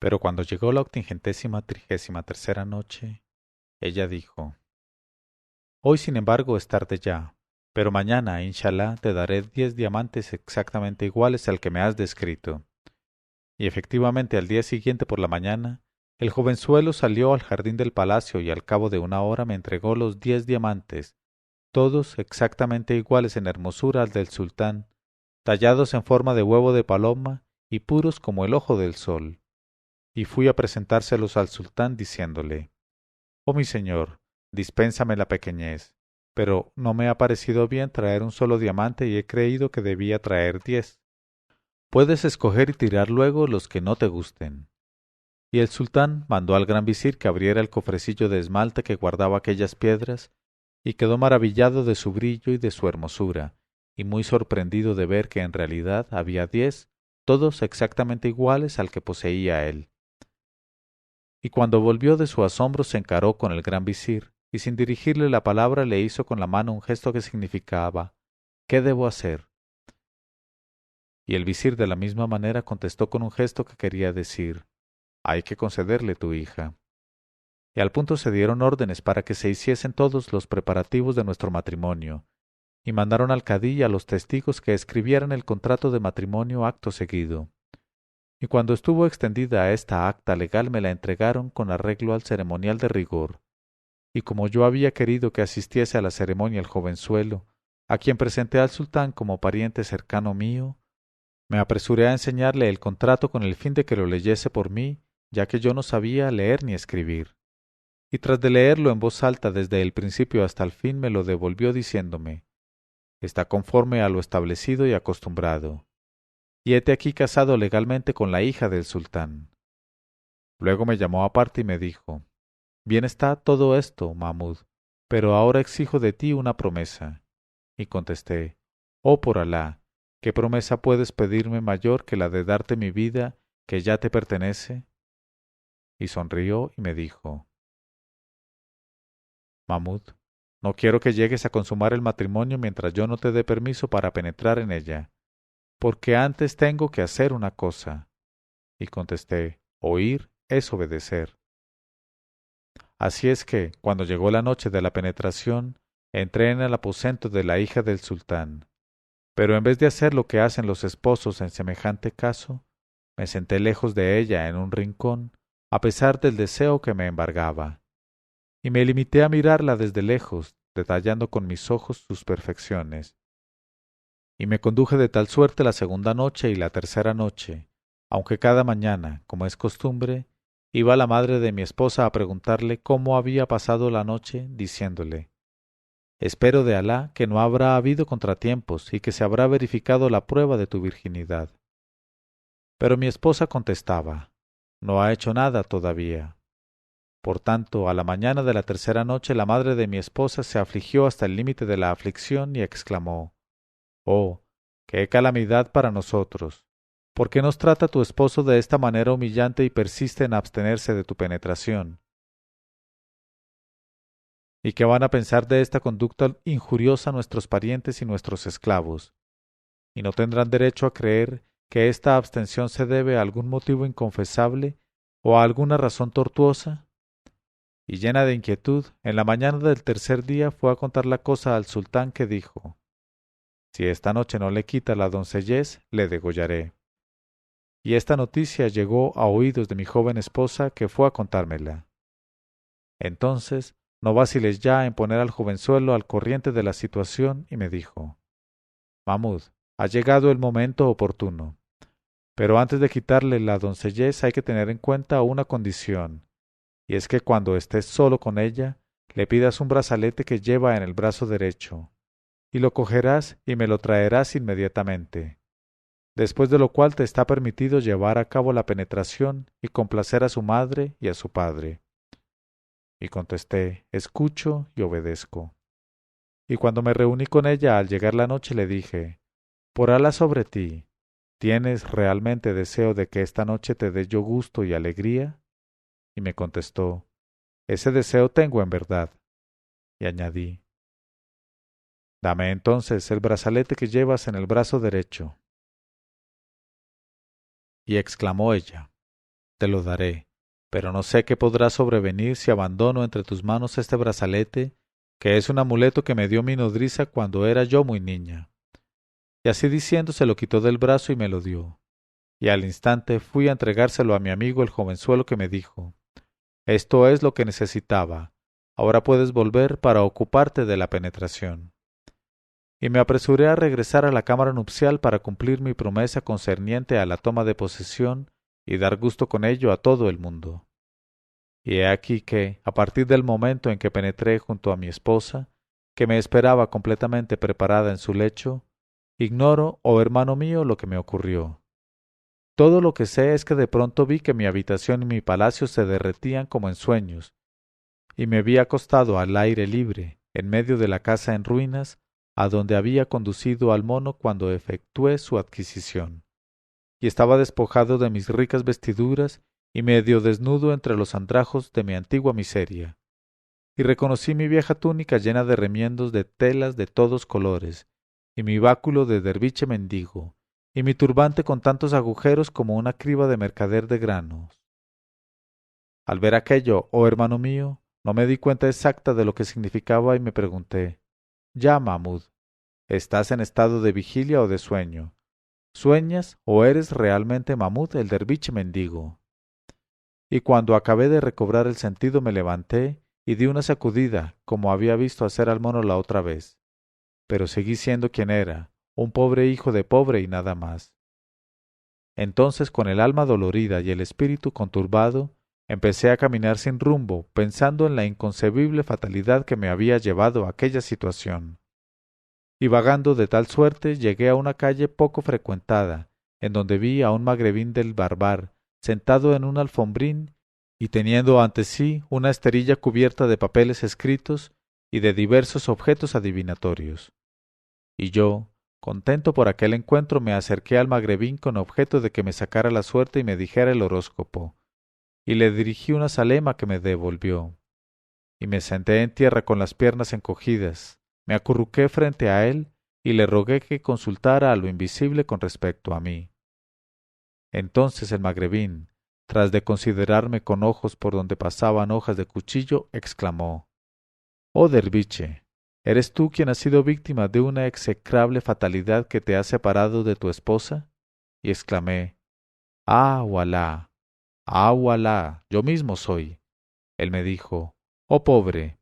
Pero cuando llegó la 33ª noche, ella dijo: Hoy, sin embargo, es tarde ya, pero mañana, inshallah, te daré 10 diamantes exactamente iguales al que me has descrito. Y efectivamente, al día siguiente por la mañana, el jovenzuelo salió al jardín del palacio y al cabo de una hora me entregó los 10 diamantes, todos exactamente iguales en hermosura al del sultán, tallados en forma de huevo de paloma y puros como el ojo del sol. Y fui a presentárselos al sultán diciéndole: Oh mi señor, dispénsame la pequeñez, pero no me ha parecido bien traer un solo diamante y he creído que debía traer 10. Puedes escoger y tirar luego los que no te gusten. Y el sultán mandó al gran visir que abriera el cofrecillo de esmalte que guardaba aquellas piedras, y quedó maravillado de su brillo y de su hermosura, y muy sorprendido de ver que en realidad había 10, todos exactamente iguales al que poseía él. Y cuando volvió de su asombro se encaró con el gran visir, y sin dirigirle la palabra le hizo con la mano un gesto que significaba: ¿Qué debo hacer? Y el visir de la misma manera contestó con un gesto que quería decir: Hay que concederle tu hija. Y al punto se dieron órdenes para que se hiciesen todos los preparativos de nuestro matrimonio, y mandaron al cadí y a los testigos que escribieran el contrato de matrimonio acto seguido. Y cuando estuvo extendida esta acta legal me la entregaron con arreglo al ceremonial de rigor. Y como yo había querido que asistiese a la ceremonia el jovenzuelo, a quien presenté al sultán como pariente cercano mío, me apresuré a enseñarle el contrato con el fin de que lo leyese por mí, ya que yo no sabía leer ni escribir. Y tras de leerlo en voz alta desde el principio hasta el fin me lo devolvió diciéndome: Está conforme a lo establecido y acostumbrado, y hete aquí casado legalmente con la hija del sultán. Luego me llamó aparte y me dijo: Bien está todo esto, Mahmud, pero ahora exijo de ti una promesa. Y contesté: Oh por Alá, ¿qué promesa puedes pedirme mayor que la de darte mi vida, que ya te pertenece? Y sonrió y me dijo: Mahmud, no quiero que llegues a consumar el matrimonio mientras yo no te dé permiso para penetrar en ella, porque antes tengo que hacer una cosa. Y contesté: Oír es obedecer. Así es que, cuando llegó la noche de la penetración, entré en el aposento de la hija del sultán. Pero en vez de hacer lo que hacen los esposos en semejante caso, me senté lejos de ella en un rincón, a pesar del deseo que me embargaba, y me limité a mirarla desde lejos, detallando con mis ojos sus perfecciones. Y me conduje de tal suerte la segunda noche y la tercera noche, aunque cada mañana, como es costumbre, iba la madre de mi esposa a preguntarle cómo había pasado la noche, diciéndole: Espero de Alá que no habrá habido contratiempos y que se habrá verificado la prueba de tu virginidad. Pero mi esposa contestaba: No ha hecho nada todavía. Por tanto, a la mañana de la tercera noche la madre de mi esposa se afligió hasta el límite de la aflicción y exclamó: Oh, qué calamidad para nosotros. ¿Por qué nos trata tu esposo de esta manera humillante y persiste en abstenerse de tu penetración? ¿Y qué van a pensar de esta conducta injuriosa nuestros parientes y nuestros esclavos? ¿Y no tendrán derecho a creer que esta abstención se debe a algún motivo inconfesable o a alguna razón tortuosa? Y llena de inquietud, en la mañana del tercer día fue a contar la cosa al sultán, que dijo: Si esta noche no le quita la doncellez, le degollaré. Y esta noticia llegó a oídos de mi joven esposa, que fue a contármela. Entonces no vaciles ya en poner al jovenzuelo al corriente de la situación, y me dijo: Mahmud, ha llegado el momento oportuno. Pero antes de quitarle la doncellez hay que tener en cuenta una condición, y es que cuando estés solo con ella, le pidas un brazalete que lleva en el brazo derecho, y lo cogerás y me lo traerás inmediatamente, después de lo cual te está permitido llevar a cabo la penetración y complacer a su madre y a su padre. Y contesté: Escucho y obedezco. Y cuando me reuní con ella al llegar la noche le dije: Por Alá sobre ti, ¿tienes realmente deseo de que esta noche te dé yo gusto y alegría? Y me contestó: Ese deseo tengo en verdad. Y añadí: Dame entonces el brazalete que llevas en el brazo derecho. Y exclamó ella: te lo daré, pero no sé qué podrá sobrevenir si abandono entre tus manos este brazalete, que es un amuleto que me dio mi nodriza cuando era yo muy niña. Y así diciendo se lo quitó del brazo y me lo dio. Y al instante fui a entregárselo a mi amigo el jovenzuelo, que me dijo: Esto es lo que necesitaba. Ahora puedes volver para ocuparte de la penetración. Y me apresuré a regresar a la cámara nupcial para cumplir mi promesa concerniente a la toma de posesión y dar gusto con ello a todo el mundo. Y he aquí que, a partir del momento en que penetré junto a mi esposa, que me esperaba completamente preparada en su lecho, ignoro, oh hermano mío, lo que me ocurrió. Todo lo que sé es que de pronto vi que mi habitación y mi palacio se derretían como en sueños, y me vi acostado al aire libre, en medio de la casa en ruinas, a donde había conducido al mono cuando efectué su adquisición, y estaba despojado de mis ricas vestiduras y medio desnudo entre los andrajos de mi antigua miseria. Y reconocí mi vieja túnica llena de remiendos de telas de todos colores, y mi báculo de derviche mendigo, y mi turbante con tantos agujeros como una criba de mercader de granos. Al ver aquello, oh hermano mío, no me di cuenta exacta de lo que significaba y me pregunté: Ya, Mahmud, ¿estás en estado de vigilia o de sueño? ¿Sueñas o eres realmente Mahmud el derviche mendigo? Y cuando acabé de recobrar el sentido me levanté y di una sacudida, como había visto hacer al mono la otra vez. Pero seguí siendo quien era, un pobre hijo de pobre y nada más. Entonces, con el alma dolorida y el espíritu conturbado, empecé a caminar sin rumbo, pensando en la inconcebible fatalidad que me había llevado a aquella situación. Y vagando de tal suerte llegué a una calle poco frecuentada, en donde vi a un magrebín del Barbar, sentado en un alfombrín y teniendo ante sí una esterilla cubierta de papeles escritos y de diversos objetos adivinatorios. Y yo, contento por aquel encuentro, me acerqué al magrebín con objeto de que me sacara la suerte y me dijera el horóscopo, y le dirigí una zalema que me devolvió. Y me senté en tierra con las piernas encogidas, me acurruqué frente a él y le rogué que consultara a lo invisible con respecto a mí. Entonces el magrebín, tras de considerarme con ojos por donde pasaban hojas de cuchillo, exclamó: Oh derviche, ¿eres tú quien has sido víctima de una execrable fatalidad que te ha separado de tu esposa? Y exclamé: Ah, Walá, ah, Walá, yo mismo soy. Él me dijo: Oh pobre,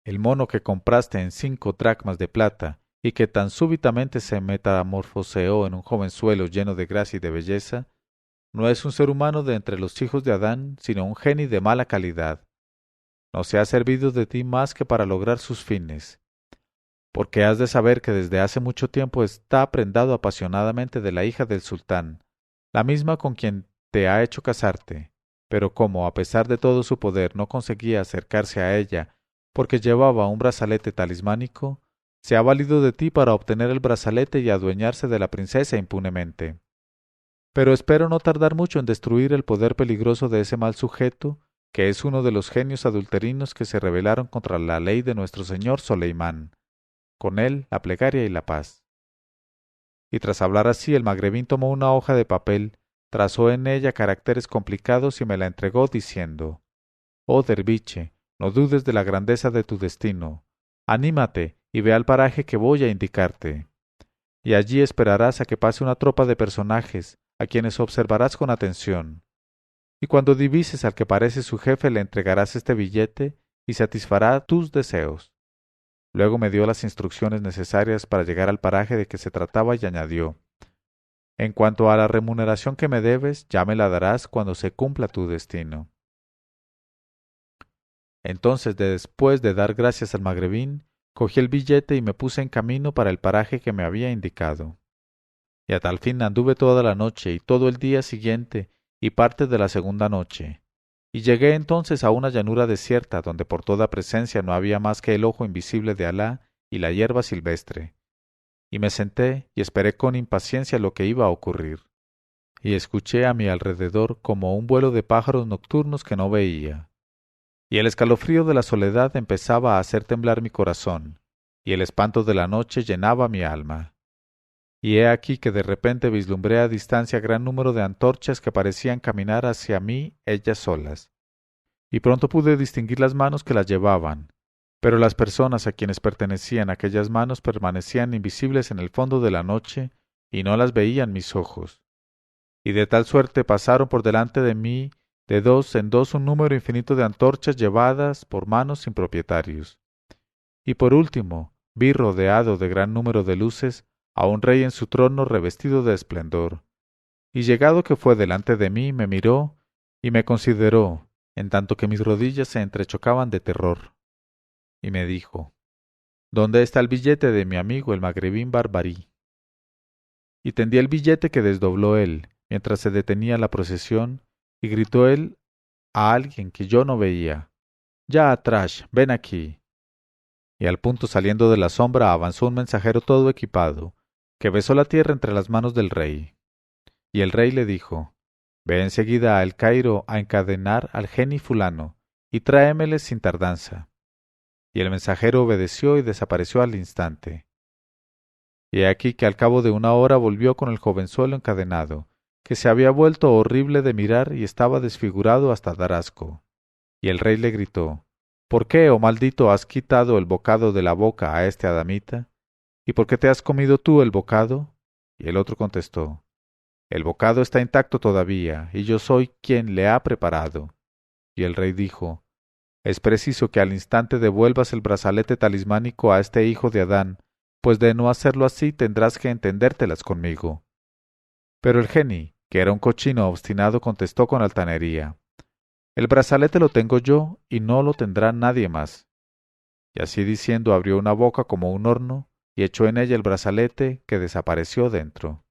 el mono que compraste en 5 dracmas de plata y que tan súbitamente se metamorfoseó en un jovenzuelo lleno de gracia y de belleza, no es un ser humano de entre los hijos de Adán, sino un genio de mala calidad. No se ha servido de ti más que para lograr sus fines, porque has de saber que desde hace mucho tiempo está prendado apasionadamente de la hija del sultán, la misma con quien te ha hecho casarte, pero como a pesar de todo su poder no conseguía acercarse a ella porque llevaba un brazalete talismánico, se ha valido de ti para obtener el brazalete y adueñarse de la princesa impunemente. Pero espero no tardar mucho en destruir el poder peligroso de ese mal sujeto, que es uno de los genios adulterinos que se rebelaron contra la ley de nuestro señor Soleimán, con él la plegaria y la paz. Y tras hablar así, el magrebín tomó una hoja de papel, trazó en ella caracteres complicados y me la entregó diciendo: Oh derviche, no dudes de la grandeza de tu destino. Anímate y ve al paraje que voy a indicarte. Y allí esperarás a que pase una tropa de personajes, a quienes observarás con atención. Y cuando divises al que parece su jefe, le entregarás este billete y satisfará tus deseos. Luego me dio las instrucciones necesarias para llegar al paraje de que se trataba y añadió: En cuanto a la remuneración que me debes, ya me la darás cuando se cumpla tu destino. Entonces, después de dar gracias al magrebín, cogí el billete y me puse en camino para el paraje que me había indicado. Y a tal fin anduve toda la noche y todo el día siguiente y parte de la segunda noche. Y llegué entonces a una llanura desierta donde por toda presencia no había más que el ojo invisible de Alá y la hierba silvestre. Y me senté y esperé con impaciencia lo que iba a ocurrir. Y escuché a mi alrededor como un vuelo de pájaros nocturnos que no veía. Y el escalofrío de la soledad empezaba a hacer temblar mi corazón, y el espanto de la noche llenaba mi alma. y he aquí que de repente vislumbré a distancia gran número de antorchas que parecían caminar hacia mí ellas solas, y pronto pude distinguir las manos que las llevaban, pero las personas a quienes pertenecían aquellas manos permanecían invisibles en el fondo de la noche, y no las veían mis ojos. Y de tal suerte pasaron por delante de mí de dos en dos un número infinito de antorchas llevadas por manos sin propietarios. Y por último, vi rodeado de gran número de luces a un rey en su trono revestido de esplendor. Y llegado que fue delante de mí, me miró y me consideró, en tanto que mis rodillas se entrechocaban de terror. Y me dijo, ¿dónde está el billete de mi amigo el magrebín Barbarí? Y tendí el billete que desdobló él, mientras se detenía la procesión, y gritó él a alguien que yo no veía, «Ya atrás, ven aquí». Y al punto saliendo de la sombra avanzó un mensajero todo equipado, que besó la tierra entre las manos del rey. Y el rey le dijo, «Ve enseguida a El Cairo a encadenar al geni fulano, y tráemele sin tardanza». Y el mensajero obedeció y desapareció al instante. Y he aquí que al cabo de una hora volvió con el jovenzuelo encadenado, que se había vuelto horrible de mirar y estaba desfigurado hasta dar asco. Y el rey le gritó, ¿por qué, oh maldito, has quitado el bocado de la boca a este adamita? ¿Y por qué te has comido tú el bocado? Y el otro contestó, el bocado está intacto todavía, y yo soy quien le ha preparado. Y el rey dijo, es preciso que al instante devuelvas el brazalete talismánico a este hijo de Adán, pues de no hacerlo así tendrás que entendértelas conmigo. Pero el geni, que era un cochino obstinado, contestó con altanería, el brazalete lo tengo yo y no lo tendrá nadie más. Y así diciendo abrió una boca como un horno y echó en ella el brazalete, que desapareció dentro.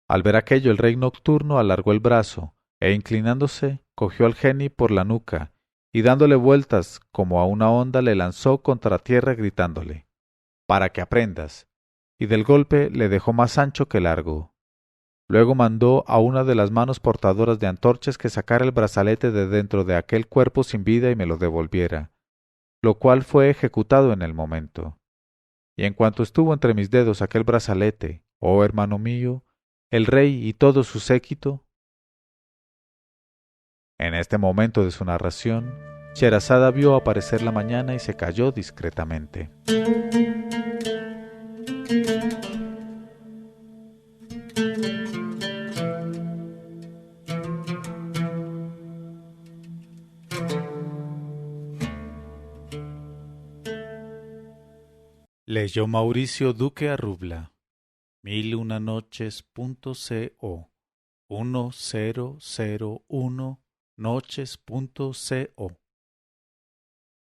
Al ver aquello el rey nocturno alargó el brazo, e inclinándose, cogió al geni por la nuca, y dándole vueltas como a una onda le lanzó contra tierra gritándole, para que aprendas, y del golpe le dejó más ancho que largo. Luego mandó a una de las manos portadoras de antorchas que sacara el brazalete de dentro de aquel cuerpo sin vida y me lo devolviera, lo cual fue ejecutado en el momento. Y en cuanto estuvo entre mis dedos aquel brazalete, oh hermano mío, el rey y todo su séquito. En este momento de su narración, Sherazada vio aparecer la mañana y se calló discretamente. Leyó Mauricio Duque Arrubla, 1001noches.co 1001noches.co